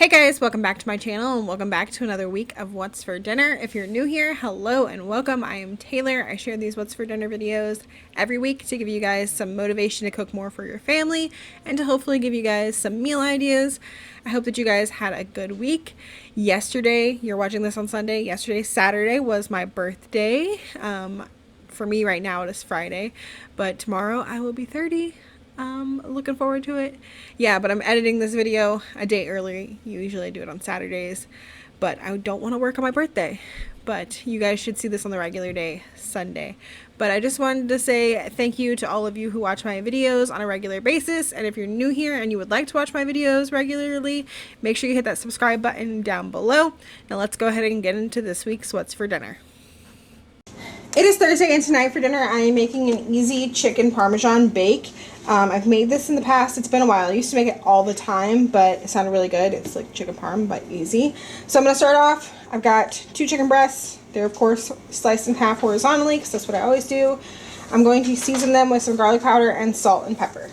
Hey guys, welcome back to my channel and welcome back to another week of What's for Dinner. If you're new here, hello and welcome. I am Taylor. I share these What's for Dinner videos every week to give you guys some motivation to cook more for your family and to hopefully give you guys some meal ideas. I hope that you guys had a good week. Yesterday, you're watching this on Sunday, yesterday, Saturday, was my birthday. For me right now it is Friday, but tomorrow I will be 30. Looking forward to it. Yeah, but I'm editing this video a day early. Usually I do it on Saturdays, but I don't want to work on my birthday. But you guys should see this on the regular day, Sunday. But I just wanted to say thank you to all of you who watch my videos on a regular basis. And if you're new here and you would like to watch my videos regularly, make sure you hit that subscribe button down below. Now let's go ahead and get into this week's What's for Dinner. It is Thursday, and tonight for dinner I am making an easy chicken Parmesan bake. I've made this in the past. It's been a while. I used to make it all the time, but it sounded really good. It's like chicken parm, but easy. So I'm going to start off. I've got 2 chicken breasts. They're, of course, sliced in half horizontally because that's what I always do. I'm going to season them with some garlic powder and salt and pepper.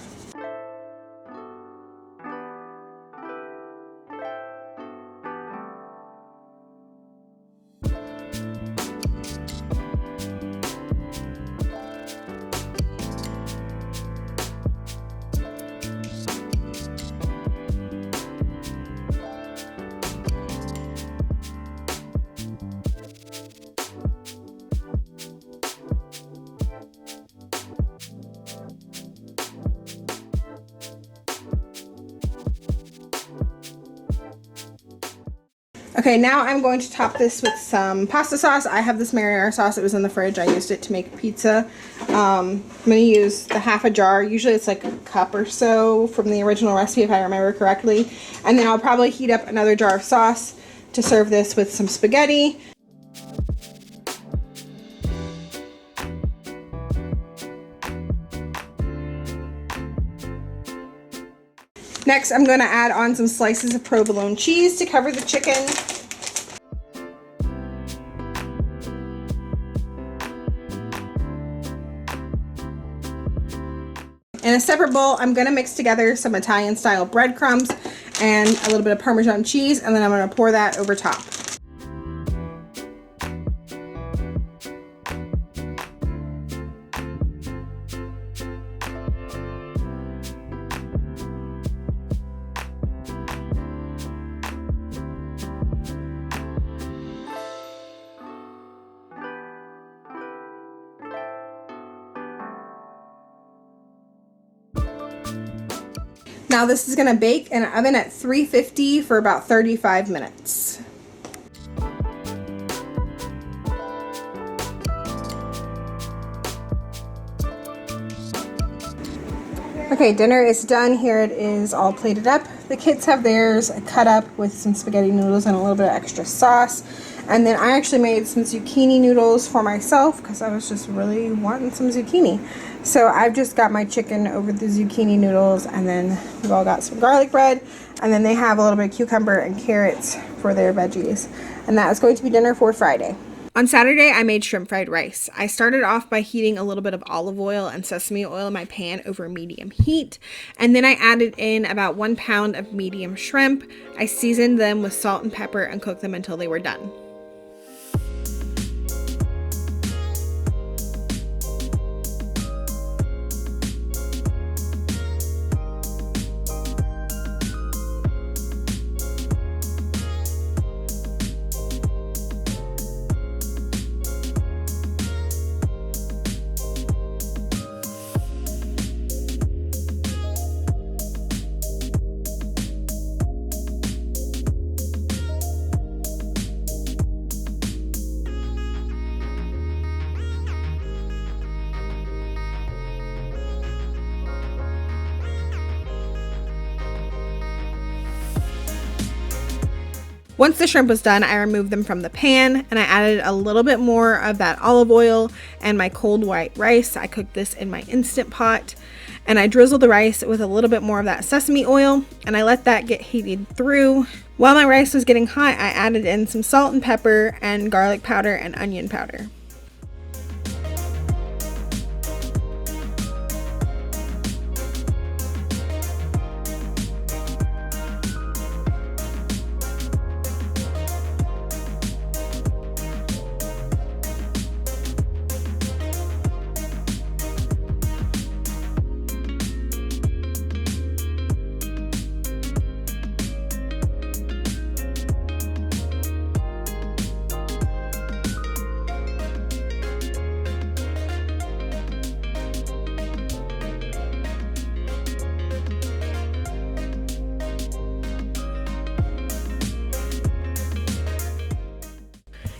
Okay, now I'm going to top this with some pasta sauce. I have this marinara sauce. It was in the fridge. I used it to make pizza. I'm going to use the half a jar. Usually it's like a cup or so from the original recipe if I remember correctly. And then I'll probably heat up another jar of sauce to serve this with some spaghetti. Next, I'm going to add on some slices of provolone cheese to cover the chicken. In a separate bowl, I'm going to mix together some Italian-style breadcrumbs and a little bit of Parmesan cheese, and then I'm going to pour that over top. Now this is going to bake in an oven at 350 for about 35 minutes. Okay, dinner is done. Here it is all plated up. The kids have theirs cut up with some spaghetti noodles and a little bit of extra sauce. And then I actually made some zucchini noodles for myself because I was just really wanting some zucchini. So I've just got my chicken over the zucchini noodles, and then we've all got some garlic bread, and then they have a little bit of cucumber and carrots for their veggies. And that is going to be dinner for Friday. On Saturday, I made shrimp fried rice. I started off by heating a little bit of olive oil and sesame oil in my pan over medium heat, and then I added in about 1 pound of medium shrimp. I seasoned them with salt and pepper and cooked them until they were done. Once the shrimp was done, I removed them from the pan and I added a little bit more of that olive oil and my cold white rice. I cooked this in my Instant Pot, and I drizzled the rice with a little bit more of that sesame oil, and I let that get heated through. While my rice was getting hot, I added in some salt and pepper and garlic powder and onion powder.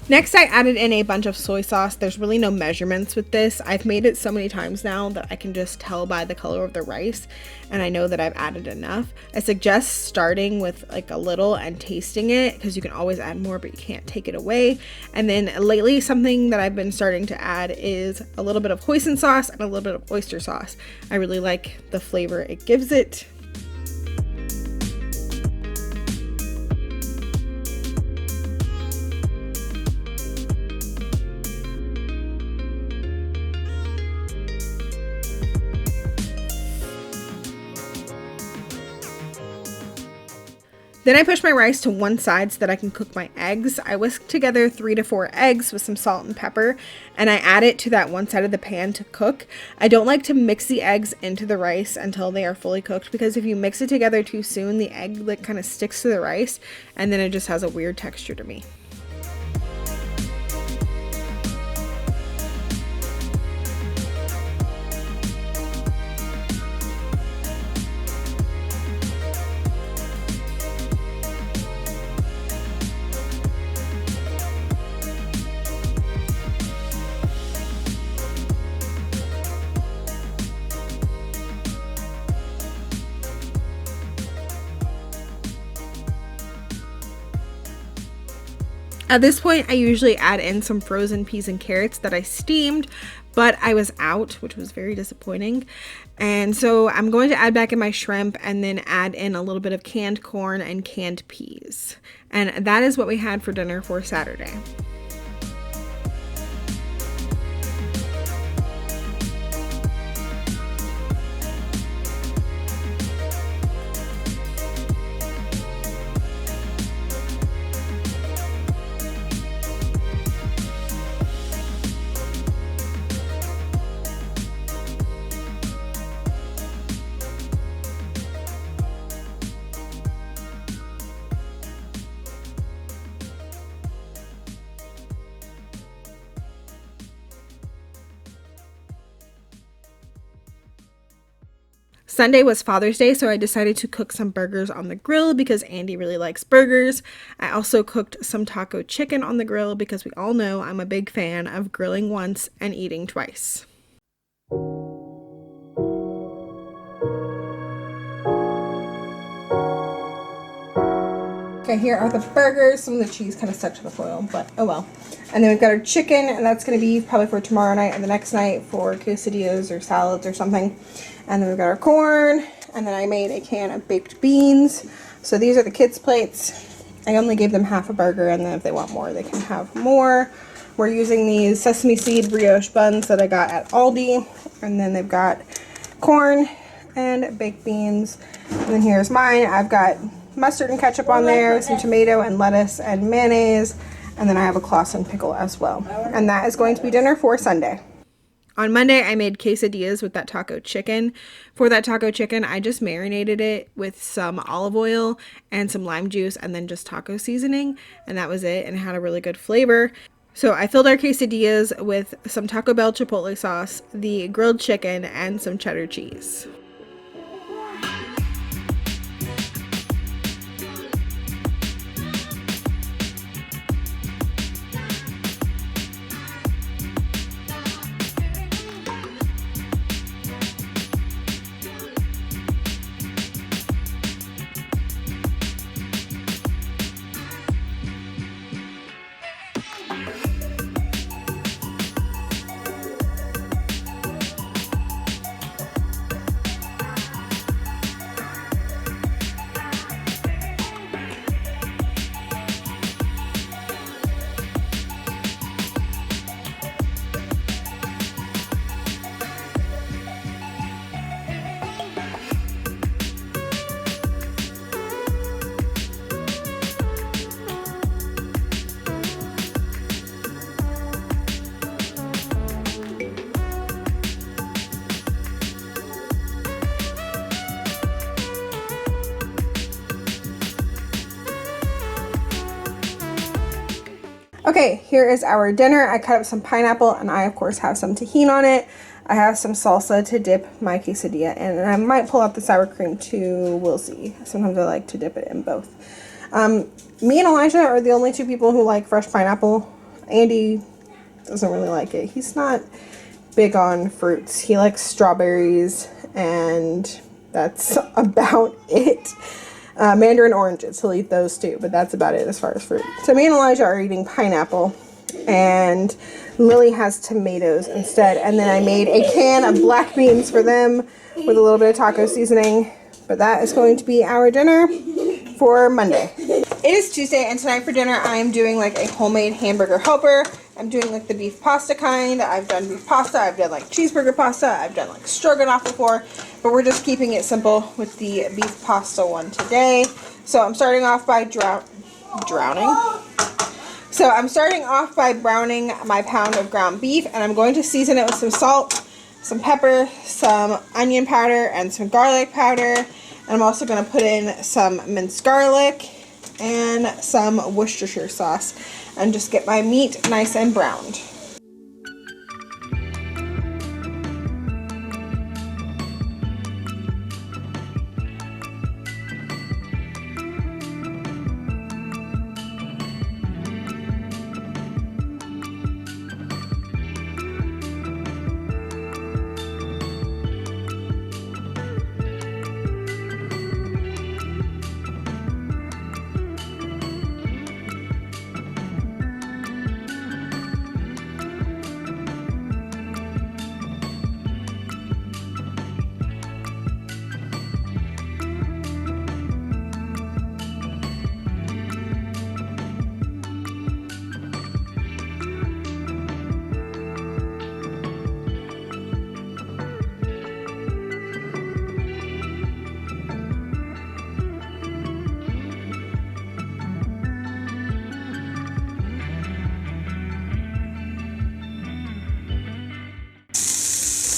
Next, I added in a bunch of soy sauce. There's really no measurements with this. I've made it so many times now that I can just tell by the color of the rice, and I know that I've added enough. I suggest starting with like a little and tasting it, because you can always add more, but you can't take it away. And then lately, something that I've been starting to add is a little bit of hoisin sauce and a little bit of oyster sauce. I really like the flavor it gives it. Then I push my rice to one side so that I can cook my eggs. I whisk together 3 to 4 eggs with some salt and pepper, and I add it to that one side of the pan to cook. I don't like to mix the eggs into the rice until they are fully cooked, because if you mix it together too soon, the egg like kind of sticks to the rice, and then it just has a weird texture to me. At this point, I usually add in some frozen peas and carrots that I steamed, but I was out, which was very disappointing. And so I'm going to add back in my shrimp and then add in a little bit of canned corn and canned peas. And that is what we had for dinner for Saturday. Sunday was Father's Day, so I decided to cook some burgers on the grill because Andy really likes burgers. I also cooked some taco chicken on the grill because we all know I'm a big fan of grilling once and eating twice. Okay, here are the burgers. Some of the cheese kind of stuck to the foil, but oh well. And then we've got our chicken, and that's going to be probably for tomorrow night and the next night for quesadillas or salads or something. And then we've got our corn, and then I made a can of baked beans. So these are the kids' plates. I only gave them half a burger, and then if they want more, they can have more. We're using these sesame seed brioche buns that I got at Aldi, and then they've got corn and baked beans. And then here's mine. I've got mustard and ketchup on there, some tomato and lettuce and mayonnaise, and then I have a Clausen pickle as well. And that is going to be dinner for Sunday. On Monday, I made quesadillas with that taco chicken. For that taco chicken, I just marinated it with some olive oil and some lime juice and then just taco seasoning, and that was it, and it had a really good flavor. So I filled our quesadillas with some Taco Bell chipotle sauce, the grilled chicken, and some cheddar cheese. Okay, here is our dinner. I cut up some pineapple, and I, of course, have some tahini on it. I have some salsa to dip my quesadilla in, and I might pull out the sour cream too. We'll see. Sometimes I like to dip it in both. Me and Elijah are the only two people who like fresh pineapple. Andy doesn't really like it. He's not big on fruits. He likes strawberries, and that's about it. Mandarin oranges, he'll eat those too, but that's about it as far as fruit. So me and Elijah are eating pineapple, and Lily has tomatoes instead. And then I made a can of black beans for them with a little bit of taco seasoning. But that is going to be our dinner for Monday. It is Tuesday, and tonight for dinner I am doing like a homemade Hamburger Helper. I'm doing like the beef pasta kind. I've done beef pasta, I've done like cheeseburger pasta, I've done like stroganoff before, but we're just keeping it simple with the beef pasta one today. So I'm starting off by browning my pound of ground beef, and I'm going to season it with some salt, some pepper, some onion powder, and some garlic powder. And I'm also going to put in some minced garlic and some Worcestershire sauce and just get my meat nice and browned.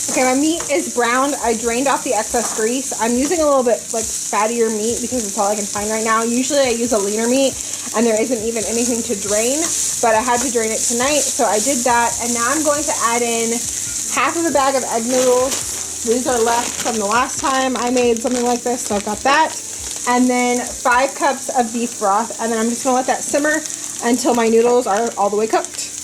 Okay, my meat is browned. I drained off the excess grease. I'm using a little bit like fattier meat because it's all I can find right now. Usually I use a leaner meat and there isn't even anything to drain, but I had to drain it tonight, so I did that. And now I'm going to add in half of a bag of egg noodles. These are left from the last time I made something like this, so I've got that. And then 5 cups of beef broth, and then I'm just gonna let that simmer until my noodles are all the way cooked.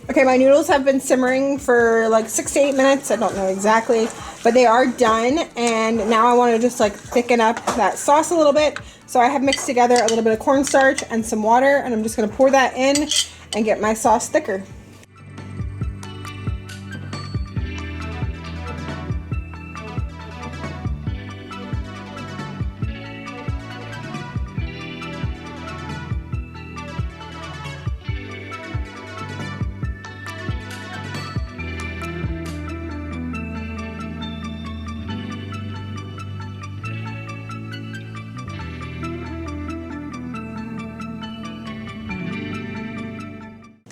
Okay, my noodles have been simmering for like 6 to 8 minutes. I don't know exactly, but they are done. And now I want to just like thicken up that sauce a little bit. So I have mixed together a little bit of cornstarch and some water, and I'm just going to pour that in and get my sauce thicker.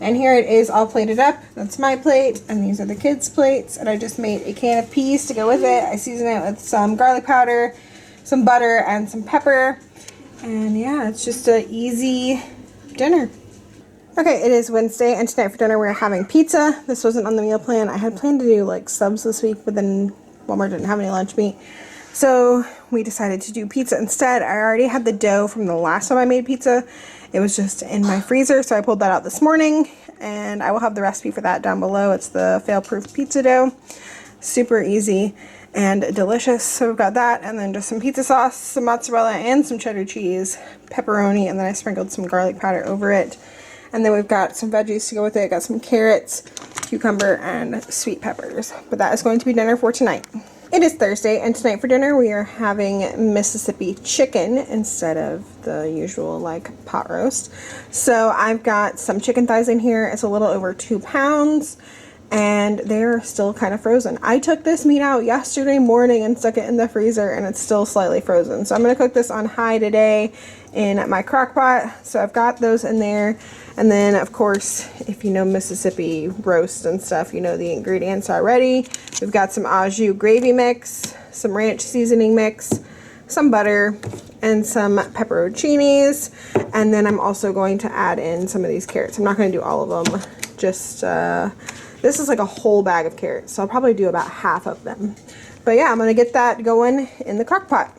And here it is all plated up. That's my plate, and these are the kids' plates. And I just made a can of peas to go with it. I seasoned it with some garlic powder, some butter, and some pepper. And yeah, it's just an easy dinner. Okay, it is Wednesday, and tonight for dinner we're having pizza. This wasn't on the meal plan. I had planned to do like subs this week, but then Walmart didn't have any lunch meat. So we decided to do pizza instead. I already had the dough from the last time I made pizza. It was just in my freezer, so I pulled that out this morning, and I will have the recipe for that down below. It's the fail-proof pizza dough. Super easy and delicious. So we've got that, and then just some pizza sauce, some mozzarella, and some cheddar cheese, pepperoni, and then I sprinkled some garlic powder over it. And then we've got some veggies to go with it. Got some carrots, cucumber, and sweet peppers. But that is going to be dinner for tonight. It is Thursday, and tonight for dinner we are having Mississippi chicken instead of the usual like pot roast. So I've got some chicken thighs in here. It's a little over 2 pounds, and they're still kind of frozen. I took this meat out yesterday morning and stuck it in the freezer, and it's still slightly frozen. So I'm going to cook this on high today in my crock pot. So I've got those in there. And then, of course, if you know Mississippi roast and stuff, you know the ingredients already. We've got some au jus gravy mix, some ranch seasoning mix, some butter, and some pepperoncinis. And then I'm also going to add in some of these carrots. I'm not going to do all of them. Just, this is like a whole bag of carrots, so I'll probably do about half of them. But yeah, I'm going to get that going in the crock pot.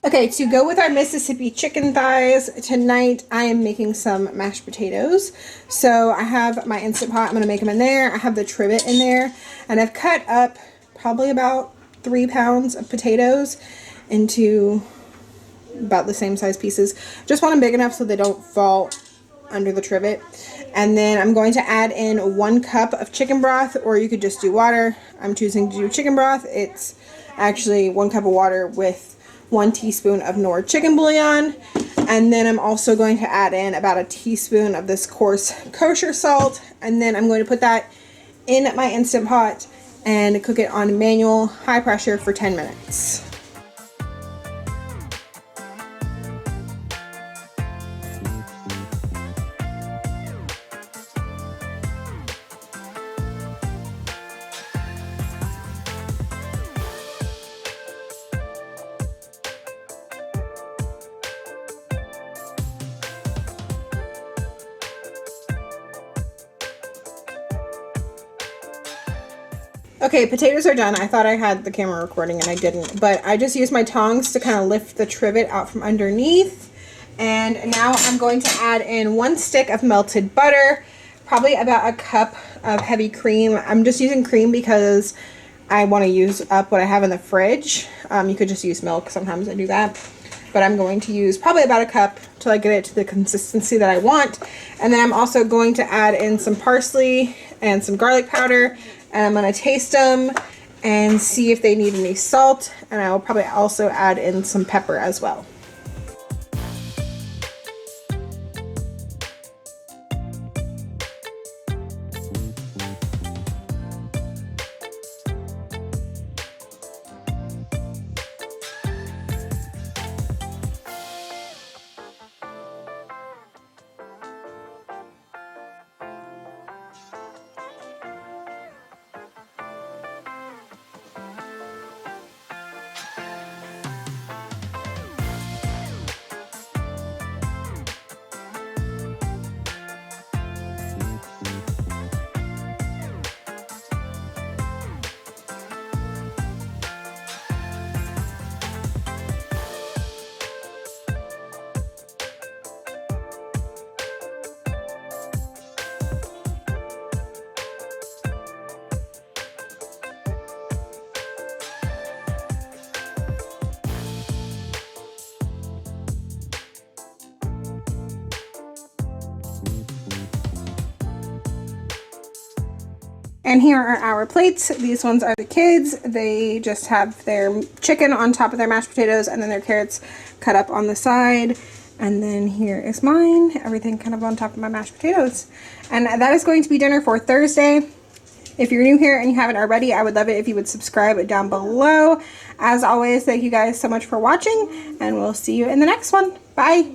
Okay, to go with our Mississippi chicken thighs, tonight I am making some mashed potatoes. So I have my Instant Pot, I'm going to make them in there. I have the trivet in there, and I've cut up probably about 3 pounds of potatoes into about the same size pieces. Just want them big enough so they don't fall under the trivet. And then I'm going to add in 1 cup of chicken broth, or you could just do water. I'm choosing to do chicken broth. It's actually 1 cup of water with 1 teaspoon of Knorr chicken bouillon. And then I'm also going to add in about a teaspoon of this coarse kosher salt. And then I'm going to put that in my Instant Pot and cook it on manual high pressure for 10 minutes. Okay, potatoes are done. I thought I had the camera recording and I didn't, but I just used my tongs to kind of lift the trivet out from underneath. And now I'm going to add in 1 stick of melted butter, probably about a cup of heavy cream. I'm just using cream because I want to use up what I have in the fridge. You could just use milk. Sometimes I do that. But I'm going to use probably about a cup till I get it to the consistency that I want. And then I'm also going to add in some parsley and some garlic powder. And I'm going to taste them and see if they need any salt. And I will probably also add in some pepper as well. And here are our plates. These ones are the kids. They just have their chicken on top of their mashed potatoes and then their carrots cut up on the side. And then here is mine, everything kind of on top of my mashed potatoes. And that is going to be dinner for Thursday. If you're new here and you haven't already, I would love it if you would subscribe down below. As always, thank you guys so much for watching, and we'll see you in the next one. Bye.